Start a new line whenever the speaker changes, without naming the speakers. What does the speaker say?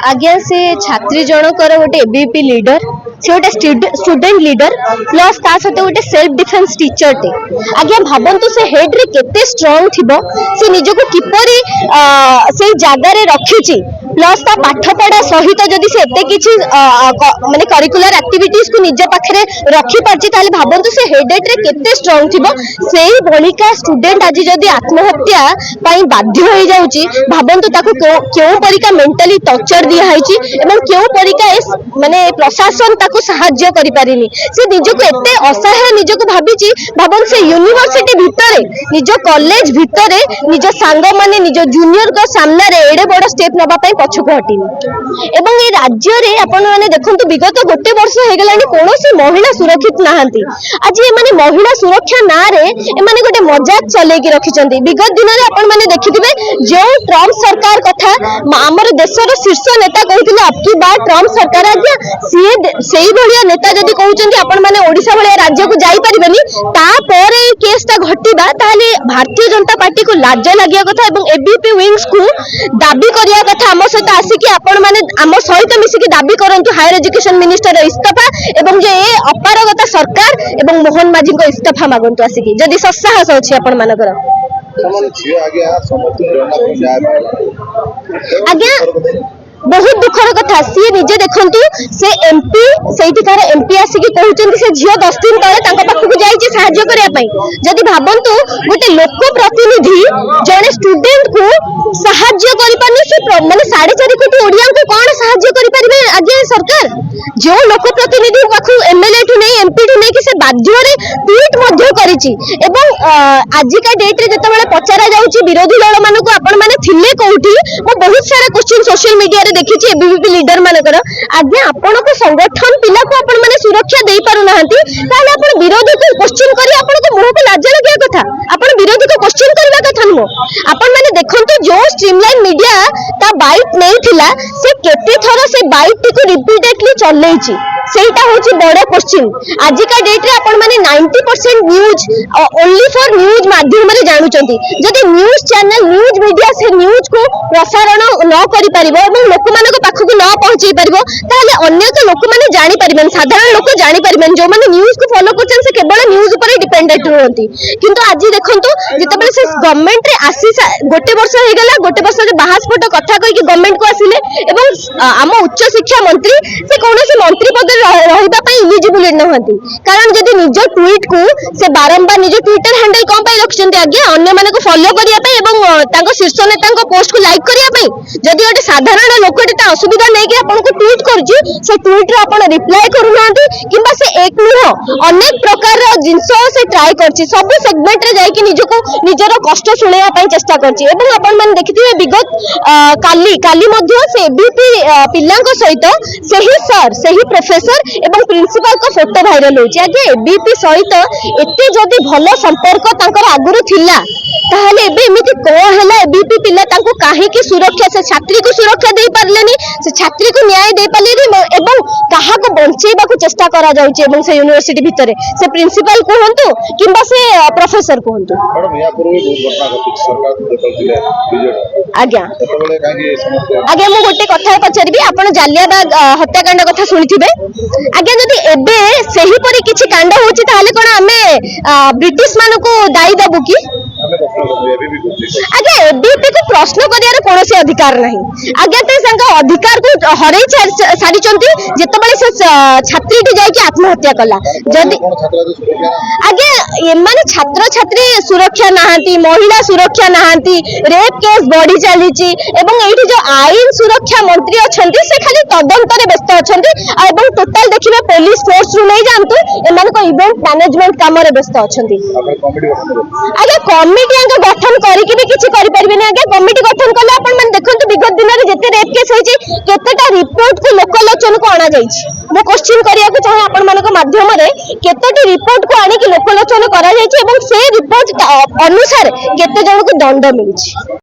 आज्ञा से छात्री जनकर गोटे एबीपी लीडर से गोटे स्टूडेंट लीडर प्लस ता सहित गोटे सेल्फ डिफेन्स टीचर टे आज्ञा भावंतु से हेड रे केते स्ट्रांग थिबो से निजको किपरि से जगह रे रखिछि प्लस ता पाठपढ़ा सहित जदि से एते किछि माने करिकुलर एक्टिविटीज को निज पाखरे रखि परछि ताले भावंतु से हेड रे केते स्ट्रांग थिबो सेही भलिका स्टूडेंट आज जदि आत्महत्या पई बाध्य होई जाउछि भावंतु ताको केउ परिका मेंटली टॉर्चर दिया है एवं केउ परिका माने प्रशासन ताको सहाय्य करि पारिनी से निजको एते असहाय निजको भाबिछि भाबन से यूनिवर्सिटी भितरे निज कॉलेज भितरे निज सांग माने निज जूनियर को सामने रे एडे बड़ स्टेप नबा पई पछको हटिनी एवं ए राज्य रे आपण माने देखंतु विगत गोटे वर्ष हे गेलानी कोनोसी महिला सुरक्षित नाहंती आज ए माने महिला सुरक्षा ना रे ए माने गोटे मजाक चले की रखिचंती विगत दिन रे आपण माने देखिथिबे जो ट्रम्प सरकार कथा हमर देशर शीर्ष नेता कहते आपकी बार ट्रम्प सरकार आज्ञा सी भाया नेता जदि कहते आपण मैंने ओडिशा भाया राज्य को जाई परिबेनी तापर केसटा घटिबा ताले भारतीय जनता पार्टी को लाज लागिया कथा एवं एबीपी विंग्स को दाबी करिया कथा हम सहित आसिकी आपण माने हम सहित मिसिकी दाबी करंतु हायर एजुकेशन मिनिस्टर इस्तीफा एवं जे अपारगता सरकार एवं मोहन माझी को इस्तीफा मागंतु आसिकी जदि ससाहस अछि आपण मानकर आज्ञा बहुत दुखर कथा सी निजे देखंतु से एमपी सेठिकार एमपी आसिकी कहउचंती से झियो 10 दिन तळे तांका पाखकु जाईची सहाय्य करिया पई जदि भाबंतु गोटे लोक प्रतिनिधि जने स्टूडेंट को सहाय्य करि पानी से माने 4.5 कोटी ओडिया को कोन सहाय्य करि परिबे आगे सरकार जो लोक प्रतिनिधि पाखु एमएलए टु नै एमपी टु नै कि से बाध्य रे ट्वीट मध्य करिछि एवं आज का डेट रे जतबेले पचारा जाउछि विरोधी दल मानको आपण माने थिले कोठी मो बहुत सारा क्वेश्चन सोशल मीडिया देखिए एबीवीपी लीडर मानकर आज्ञा आपण को संगठन पिला को आपण माने सुरक्षा देई पारु नाहंती ताले आपण विरोधी को क्वेश्चन करी आपण को मुह को लाज लगिया कथा आपण विरोधी को क्वेश्चन करबा कथा नो आपण माने देखंतु जो स्ट्रीमलाइन मीडिया ता बाइट नै थिला से केते थरो से बाइट टी को रिपीटेडली चलेछि सेटा होछि बड़ क्वेश्चन आज का डेट रे आपण माने 90% न्यूज ओनली फॉर न्यूज माध्यम रे जानुचंती जदि न्यूज चैनल न्यूज मीडिया से न्यूज को प्रसारण न करि परिबो एवं लोक मानको पाखकु न पहुंचै परिबो ताले अन्य तो लोक माने जानि परिबेन साधारण लोक जानि परिबेन जो माने न्यूज को फॉलो करछन से केवल न्यूज ऊपर डिपेंडेंट रहंती किंतु आज देखंतु जतबेले से गवर्नमेंट रे आसी गोटे वर्ष हे गेला गोटे वर्ष रे बाहास्फोट कथा कहि कि गवर्नमेंट को आसिले एवं आम उच्च शिक्षा मंत्री से कोनोसी मंत्री पद रहिबा पई इलिजिबल नहंती कारण जदि निज ट्वीट को से बारंबार निज ट्विटर हैंडल कोन पई रखछन्ते आज्ञा अन्य माने को फॉलो करिया पई एवं तांको शीर्ष नेता को पोस्ट को लाइक करिया पई जदि ओटे साधारण लोकटी ता असुविधा नै कि आपन को ट्वीट करछि से ट्वीट रे आपन रिप्लाई करू नांती किबा से एक नुह अनेक प्रकार रो जिंसो से ट्राई करछि सब सेगमेंट रे जाई कि निजको निजर कष्ट सुनेया पई चेष्टा करछि एवं आपन मन देखिथिबे विगत काली मध्य से एबीपी पिल्लांको सहित सेही सर सेही प्रोफेसर एवं प्रिंसिपल को फोटो भाइरल होछि आगे एबीपी सहित एते जदि भलो संपर्क तांकर आगुरु थिला ताहले एबे एमिति को हला एबीपी पिल्ला तांको काहे कि सुरक्षा से छात्री को सुरक्षा दे पारलेनी से छात्री को न्याय दे पालेनी एवं काहा को बंचेबा को चेष्टा करा जाउछि एवं से यूनिवर्सिटी भितरे से प्रिंसिपल को हंतु किबा से प्रोफेसर को हंतु मैडम या पूर्व बहुत घटना घटी सरकार को देखलथिले बीजेडी आज्ञा आज्ञा मु गोटे कथा पचारिबी आपण जालियाबाग हत्याकांड कथा सुनिथिबे आज्ञा जदि एबे सही परी किछि कांड होछि ताले कोन हमें ब्रिटिश मानको दाई दबु की आज्ञा एबीपी को प्रश्न करियार कोनोसी अधिकार नहीं आज्ञा ते संग अधिकार को हरै सारिचंती जेतबेले से छात्री टी जाई कि आत्महत्या कला जदि आज्ञा ए माने छात्र छात्री सुरक्षा नाहंती महिला सुरक्षा नाहंती रेप केस बढ़ी चलीची एवं एठी जो आईन सुरक्षा मंत्री अछंती से खाली तदंत रे व्यस्त अछंती एवं टोटल देखिबे पुलिस फोर्स रु नै जानतु एमान को इवेंट मैनेजमेंट काम रे व्यस्त अछंती आगे कमिटी अंग गठन करी कि भी किछि करि परबे नै आगे कमिटी गठन कले आपण मन देखंतु विगत दिन रे जते रेप केस होई छि केतेटा रिपोर्ट को लोकलोचन को आना जाई छि मो क्वेश्चन करिया को चाहे आपण मन को माध्यम रे केतेटी रिपोर्ट को आनी कि लोकलोचन करा जाई छि एवं से रिपोर्ट अनुसार केते जन को दंड मिलि छि।